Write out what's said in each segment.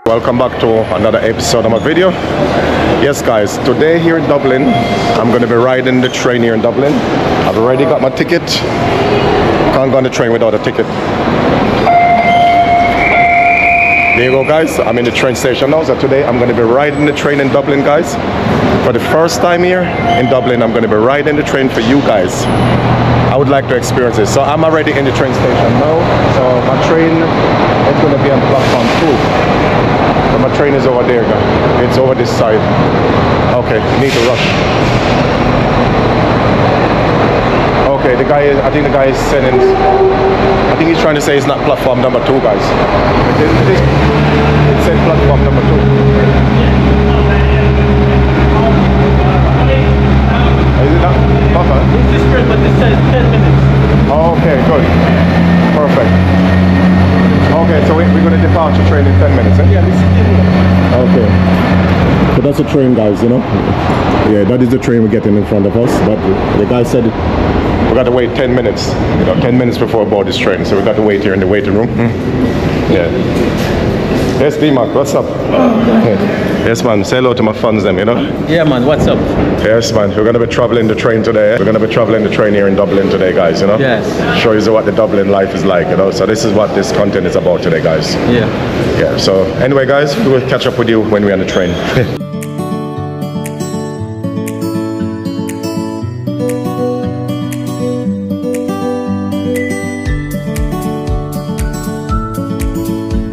Welcome back to another episode of my video. Yes guys, today here in Dublin, I'm going to be riding the train here in Dublin. I've already got my ticket. Can't go on the train without a ticket. There you go guys, I'm in the train station now. So today I'm going to be riding the train in Dublin guys. For the first time here in Dublin, I'm going to be riding the train for you guys. I would like to experience it. So I'm already in the train station now. So my train is going to be on platform 2. So my train is over there, guys. It's over this side. Okay, need to rush. Okay, I think the guy is sending, I think he's trying to say it's not platform number 2, guys. It said platform number 2. Is it not? It's this trip, but it says 10 minutes. Okay, good. Perfect. Okay, so we're going to depart the train in 10 minutes, eh? Yeah, this is it. Okay. So that's the train, guys, you know? Yeah, that is the train we're getting in front of us. But the guy said we got to wait 10 minutes. You know, 10 minutes before we board this train. So we got to wait here in the waiting room. Yeah. Yes, D-Mac, what's up? Yes, man, say hello to my fans, them, you know? Yeah, man, what's up? Yes, man, we're going to be traveling the train today. We're going to be traveling the train here in Dublin today, guys, you know? Yes. Show you what the Dublin life is like, you know? So this is what this content is about today, guys. Yeah. Yeah, so anyway, guys, we will catch up with you when we're on the train.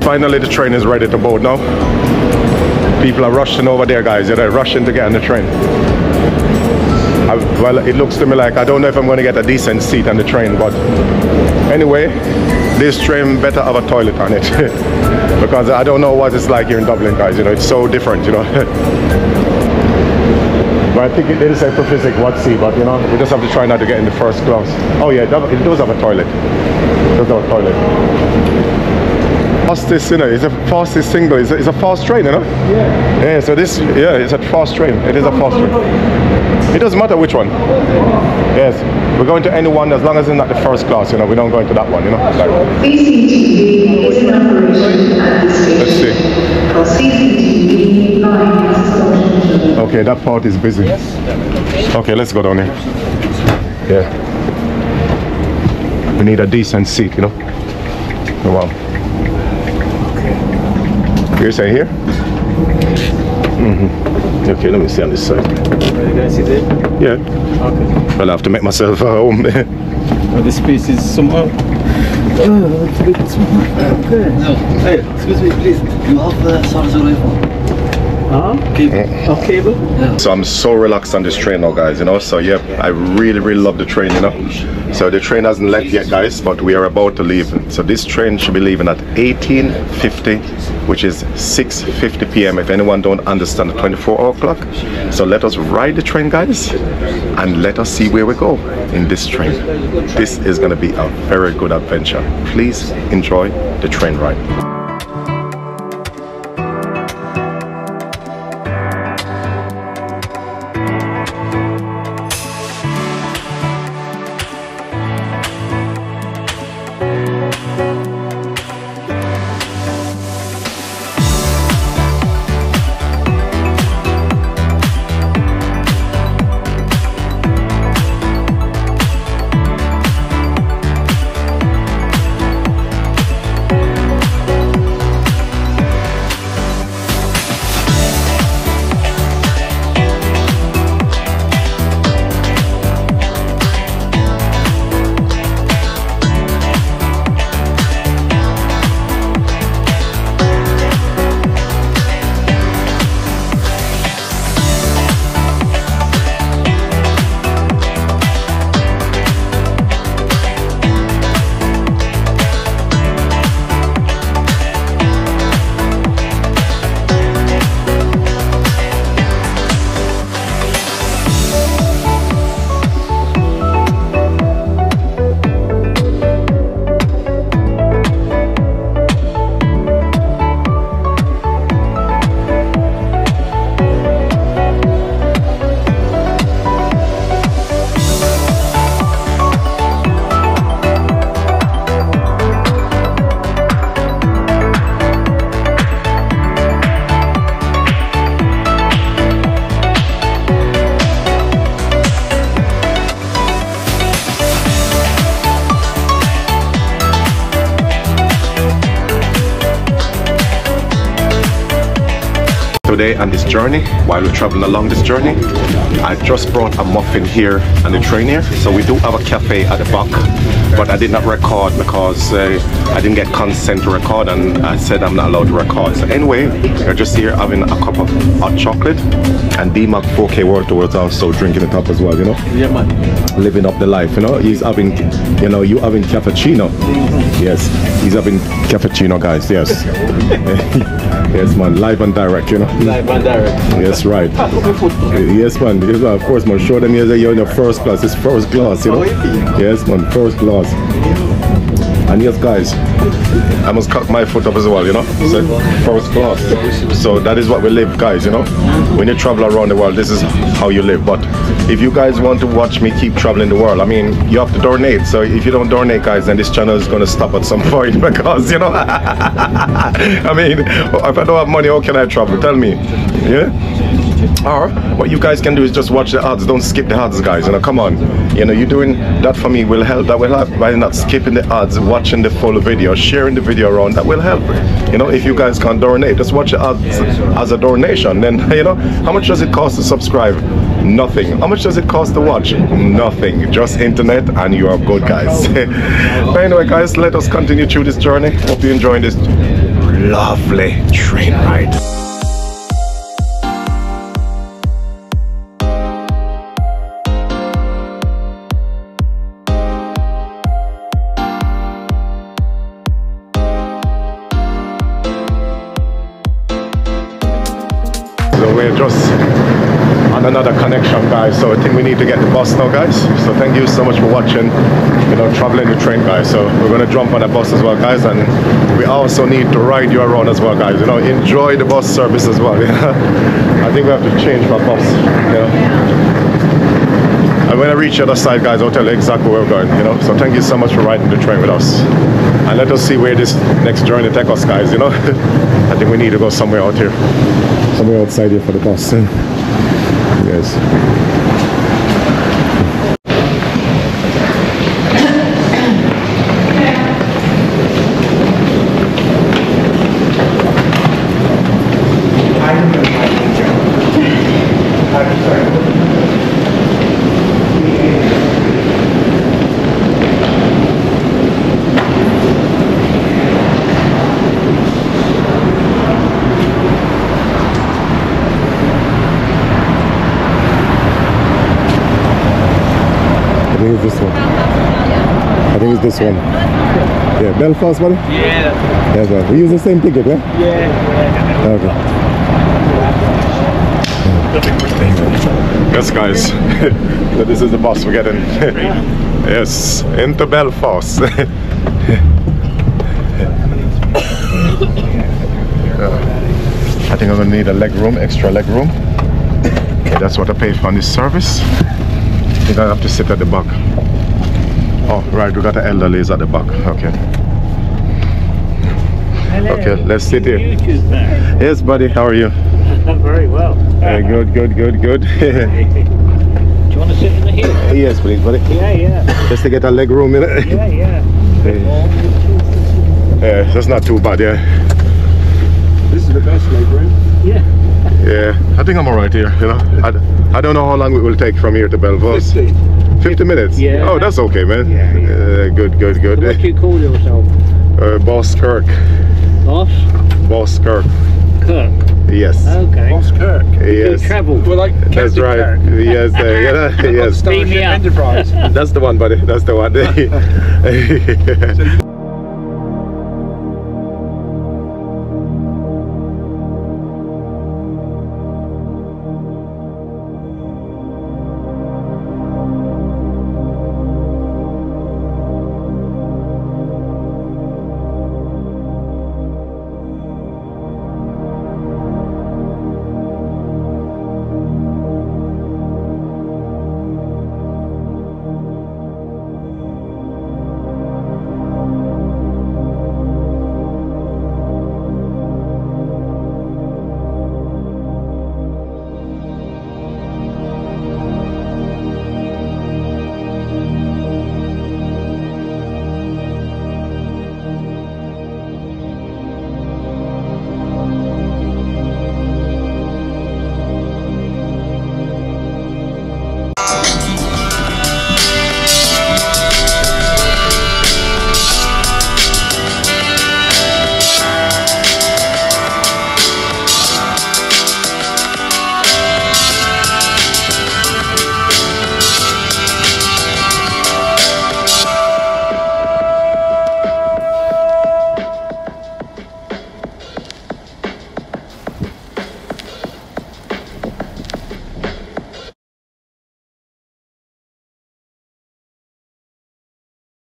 Finally, the train is ready to board now. People are rushing over there, guys. They're rushing to get on the train. Well, it looks to me like I don't know if I'm going to get a decent seat on the train, but anyway, this train better have a toilet on it because I don't know what it's like here in Dublin, guys. You know, it's so different, you know. But I think it did say for physics what seat, but you know, we just have to try not to get in the first class. Oh yeah, it does have a toilet. It does have a toilet. Fastest, you know, it's a fastest single. It's a fast train, you know. Yeah. Yeah. So this, yeah, it's a fast train. It is a fast train. It doesn't matter which one. Yes, we're going to any one as long as it's not the first class. You know, we don't go into that one. You know. Like, CCTV is in operation at this station. let's see. CCTV line is established. Okay, that part is busy. Okay, let's go down here. Yeah. We need a decent seat, you know. Wow. You say here? Okay, let me see on this side. You guys see there? Yeah. Okay. I'll have to make myself at home. Well, this space is somehow. Oh, it's a bit small. Okay. No. Hey, excuse me, please. You have Sarzo iPhone? Cable? Yeah. So I'm so relaxed on this train now, guys, you know. So yeah, I really love the train, you know. So the train hasn't left yet, guys, but we are about to leave. So this train should be leaving at 18:50, which is 6:50 p.m. if anyone don't understand the 24-hour clock. So let us ride the train, guys, and let us see where we go in this train. This is going to be a very good adventure. Please enjoy the train ride. today on this journey, while we're traveling along this journey. I just brought a muffin here on the train here. So we do have a cafe at the back, but I did not record because I didn't get consent to record, and I said I'm not allowed to record. So anyway, we're just here having a cup of hot chocolate, and D-Mac 4K World Tour was also drinking it up as well, you know? Yeah, man. Living up the life, you know? He's having, you know, you having cappuccino. Yes, he's having cappuccino, guys, yes. Yes, man, live and direct, you know? Live and direct. Yes, right. Yes, man, because, of course, man, show them you're in the first class. It's first class, you know? Yes, man, first class. And yes, guys, I must cut my foot up as well, you know? So, first class. So that is what we live, guys, you know? When you travel around the world, this is how you live. But if you guys want to watch me keep traveling the world, I mean, you have to donate. So if you don't donate, guys, then this channel is going to stop at some point because, you know, I mean, if I don't have money, how can I travel? Tell me, yeah? Or what you guys can do is just watch the ads. Don't skip the ads, guys, you know, come on. You know, you doing that for me will help. That will help by not skipping the ads, watching the full video, sharing the video around. That will help. You know, if you guys can't donate, just watch the ads as a donation. Then, you know, how much does it cost to subscribe? Nothing. How much does it cost to watch? Nothing. Just internet and you are good, guys. But anyway, guys, let us continue through this journey. Hope you're enjoying this lovely train ride. We're just on another connection, guys, so I think we need to get the bus now, guys. So thank you so much for watching, you know, traveling the train, guys. So we're going to jump on the bus as well, guys, and we also need to ride you around as well, guys, you know, enjoy the bus service as well. I think we have to change our bus, you know. And when I reach the other side, guys, I'll tell you exactly where we're going, you know. So thank you so much for riding the train with us, and let us see where this next journey takes us, guys, you know. I think we need to go somewhere out here, somewhere outside here for the bus. Yes. This one. I think it's this one. Yeah, Belfast, buddy? Yeah. Yeah, man. We use the same ticket, yeah? Yeah. Okay. Yes, guys. So this is the bus we're getting. Yes, into Belfast. I think I'm gonna need a leg room, extra leg room. Okay, that's what I pay for on this service. I think I have to sit at the back. Oh, right, we got the elderlies at the back. Okay. Hello. Okay, let's sit here. YouTube there. Yes, buddy, how are you? I'm very well. Good. Do you want to sit in the hill? Yes, please, buddy. Yeah. Just to get a leg room in it. Yeah. Yeah, that's not too bad, yeah. This is the best leg room. Yeah. Yeah, I think I'm alright here, you know. I don't know how long it will take from here to Belfast. 50 minutes? Yeah. Oh, that's okay, man. Yeah. Good. What do you call yourself? Boss Kirk. Boss? Boss Kirk. Kirk. Yes. Okay. Boss Kirk. Yes. You travel. We're like That's right. Kirk. Yes, yes. Beam me up. Enterprise. That's the one, buddy. That's the one.